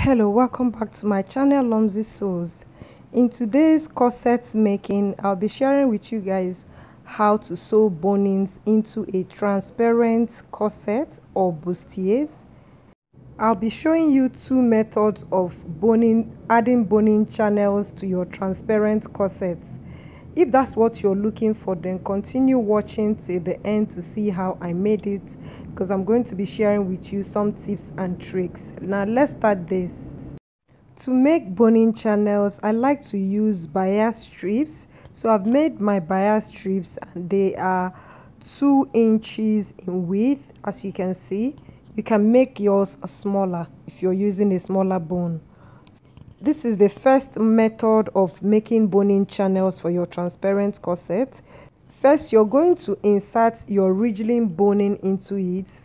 Hello, welcome back to my channel Lomzy Sews. In today's corset making, I'll be sharing with you guys how to sew bonings into a transparent corset or bustiers. I'll be showing you two methods of adding boning channels to your transparent corsets. If that's what you're looking for, then continue watching till the end to see how I made it, because I'm going to be sharing with you some tips and tricks. Now let's start this. To make boning channels, I like to use bias strips. So I've made my bias strips and they are 2 inches in width. As you can see, you can make yours smaller if you're using a smaller bone. This is the first method of making boning channels for your transparent corset. First, you're going to insert your ridgeline boning into it.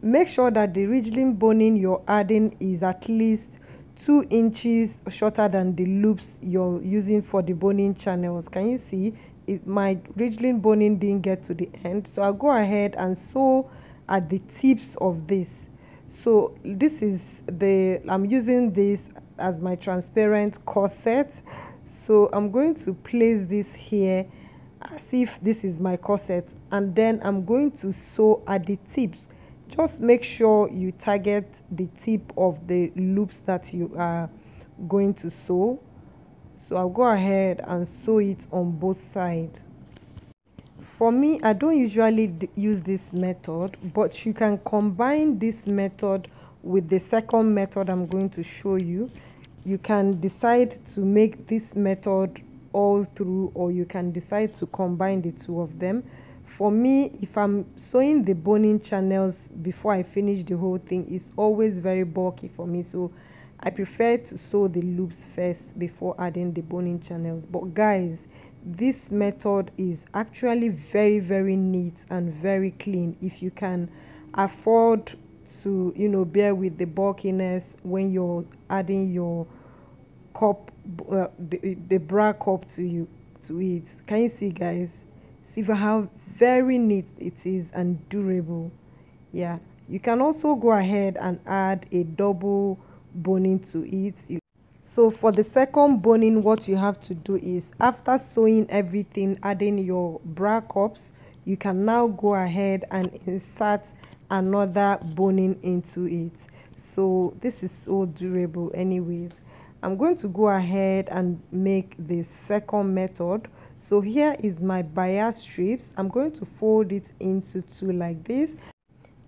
Make sure that the ridgeline boning you're adding is at least 2 inches shorter than the loops you're using for the boning channels. Can you see it? My ridgeline boning didn't get to the end, so I'll go ahead and sew at the tips of this. So this is I'm using this as my transparent corset, so I'm going to place this here as if this is my corset, and then I'm going to sew at the tips. Just make sure you target the tip of the loops that you are going to sew. So I'll go ahead and sew it on both sides. For me, I don't usually use this method, but you can combine this method with the second method I'm going to show you. You can decide to make this method all through, or you can decide to combine the two of them. For me, if I'm sewing the boning channels before I finish the whole thing, it's always very bulky for me, so I prefer to sew the loops first before adding the boning channels. But guys, this method is actually very neat and very clean if you can afford to bear with the bulkiness when you're adding your cup, the bra cup to it. Can you see, guys? See how very neat it is and durable. Yeah, you can also go ahead and add a double boning to it. So for the second boning, what you have to do is, after sewing everything, adding your bra cups, you can now go ahead and insert another boning into it. So this is so durable anyways. I'm going to go ahead and make the second method. So here is my bias strips. I'm going to fold it into two like this,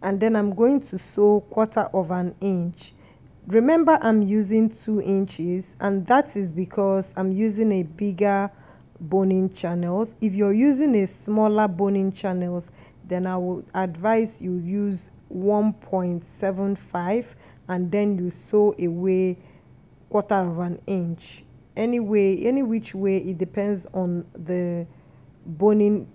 and then I'm going to sew 1/4 inch. Remember, I'm using 2 inches, and that is because I'm using a bigger boning channels. If you're using a smaller boning channels, then I would advise you use 1.75, and then you sew away 1/4 inch. Anyway, any which way, it depends on the boning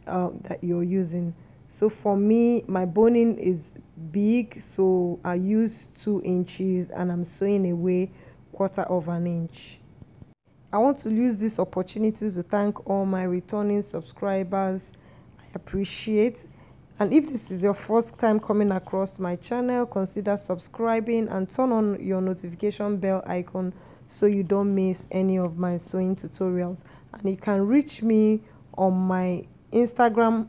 that you're using. So for me, my boning is big, so I use 2 inches and I'm sewing away 1/4 inch. I want to use this opportunity to thank all my returning subscribers. I appreciate. And if this is your first time coming across my channel, consider subscribing and turn on your notification bell icon so you don't miss any of my sewing tutorials. And you can reach me on my Instagram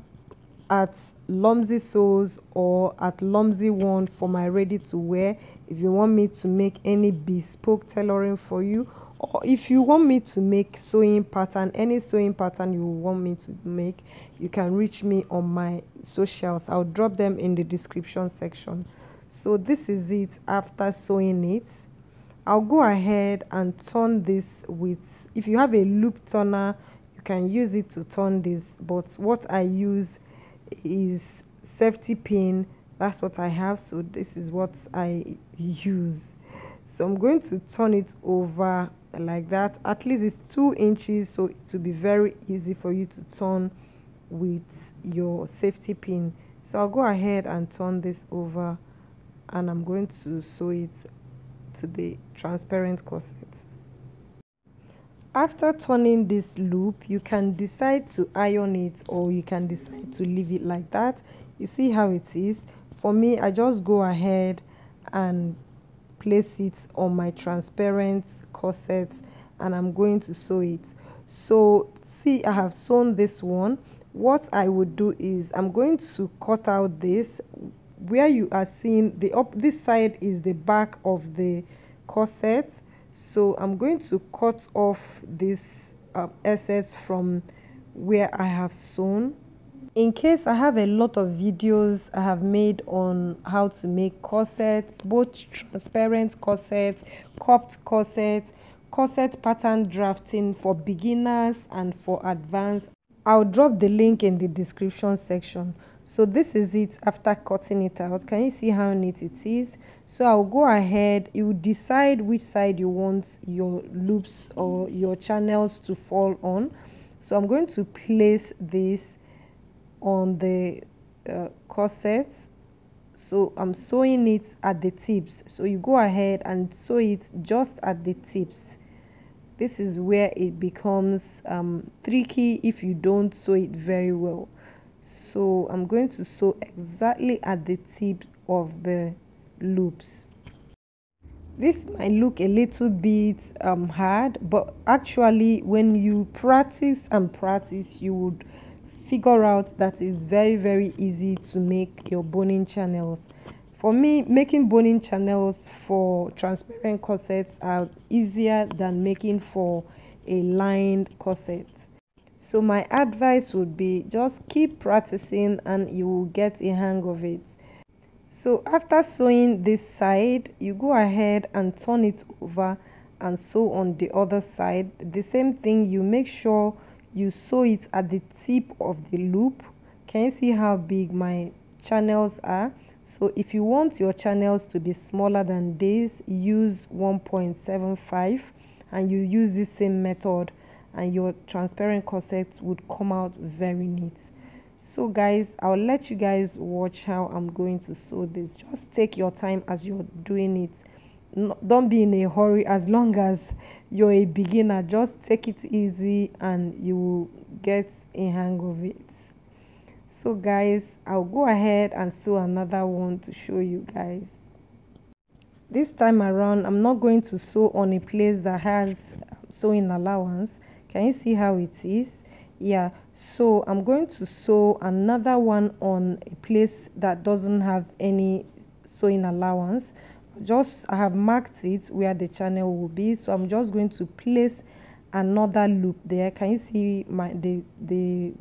at Lomzy Sews or at Lomzy1 for my ready to wear. If you want me to make any bespoke tailoring for you, or if you want me to make sewing pattern, any sewing pattern you want me to make, you can reach me on my socials. I'll drop them in the description section. So this is it after sewing it. I'll go ahead and turn this with, if you have a loop turner, you can use it to turn this, but what I use is safety pin. That's what I have, so this is what I use. So I'm going to turn it over like that. At least it's 2 inches, so it will be very easy for you to turn with your safety pin. So I'll go ahead and turn this over, and I'm going to sew it to the transparent corset. After turning this loop, you can decide to iron it, or you can decide to leave it like that. You see how it is. For me, I just go ahead and place it on my transparent corset, and I'm going to sew it. So see, I have sewn this one. What I would do is I'm going to cut out this where you are seeing this side is the back of the corset. So I'm going to cut off this excess from where I have sewn. In case I have a lot of videos I have made on how to make corset, both transparent corset, cupped corset, corset pattern drafting for beginners and for advanced, I'll drop the link in the description section. So this is it after cutting it out. Can you see how neat it is? So I'll go ahead, you decide which side you want your loops or your channels to fall on. So I'm going to place this on the corset. So I'm sewing it at the tips. So you go ahead and sew it just at the tips. This is where it becomes tricky if you don't sew it very well. So I'm going to sew exactly at the tip of the loops. This might look a little bit hard, but actually when you practice and practice, you would figure out that it's very easy to make your boning channels. For me, making boning channels for transparent corsets are easier than making for a lined corset. So my advice would be just keep practicing and you will get a hang of it. So after sewing this side, you go ahead and turn it over and sew on the other side. The same thing, you make sure you sew it at the tip of the loop. Can you see how big my channels are? So if you want your channels to be smaller than this, use 1.75 and you use this same method and your transparent corset would come out very neat. So guys, I'll let you guys watch how I'm going to sew this. Just take your time as you're doing it. Don't be in a hurry. As long as you're a beginner, just take it easy and you will get a hang of it. So guys, I'll go ahead and sew another one to show you guys. This time around, I'm not going to sew on a place that has sewing allowance. Can you see how it is? Yeah, so I'm going to sew another one on a place that doesn't have any sewing allowance. I have marked it where the channel will be, so I'm just going to place another loop there. Can you see the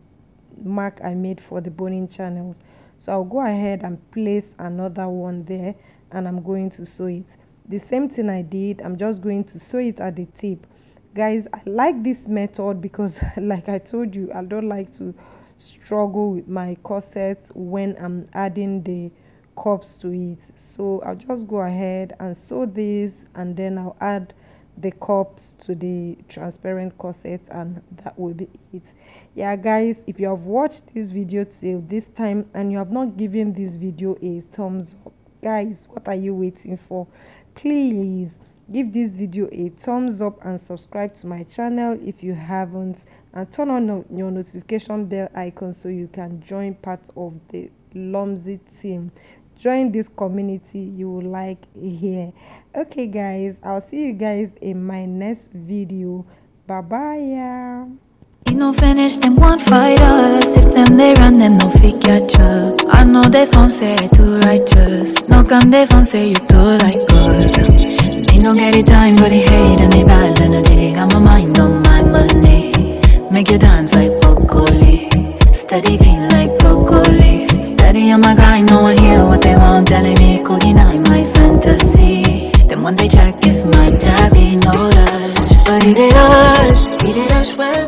mark I made for the boning channels? So I'll go ahead and place another one there and I'm going to sew it. The same thing I did, I'm just going to sew it at the tip. Guys, I like this method because like I told you, I don't like to struggle with my corset when I'm adding the cups to it. So I'll just go ahead and sew this and then I'll add the cups to the transparent corset and that will be it. Yeah guys, if you have watched this video till this time and you have not given this video a thumbs up, guys, what are you waiting for? Please give this video a thumbs up and subscribe to my channel if you haven't, and turn on your notification bell icon so you can join part of the Lomzy team. Join this community, you will like here. Okay guys, I'll see you guys in my next video. Bye bye. Yeah, you no finish them won't fight us. If them they run them no fit catch up. I know they from say I too righteous. No come they from say you too like us. They no get it time but they hate and they bad energy. Got my mind on my money. Make you dance like broccoli. Steady clean like broccoli. Steady on my grind, no one hear what they want. Telling me could deny my fantasy. Then when they check if my daddy no rush. But he did rush well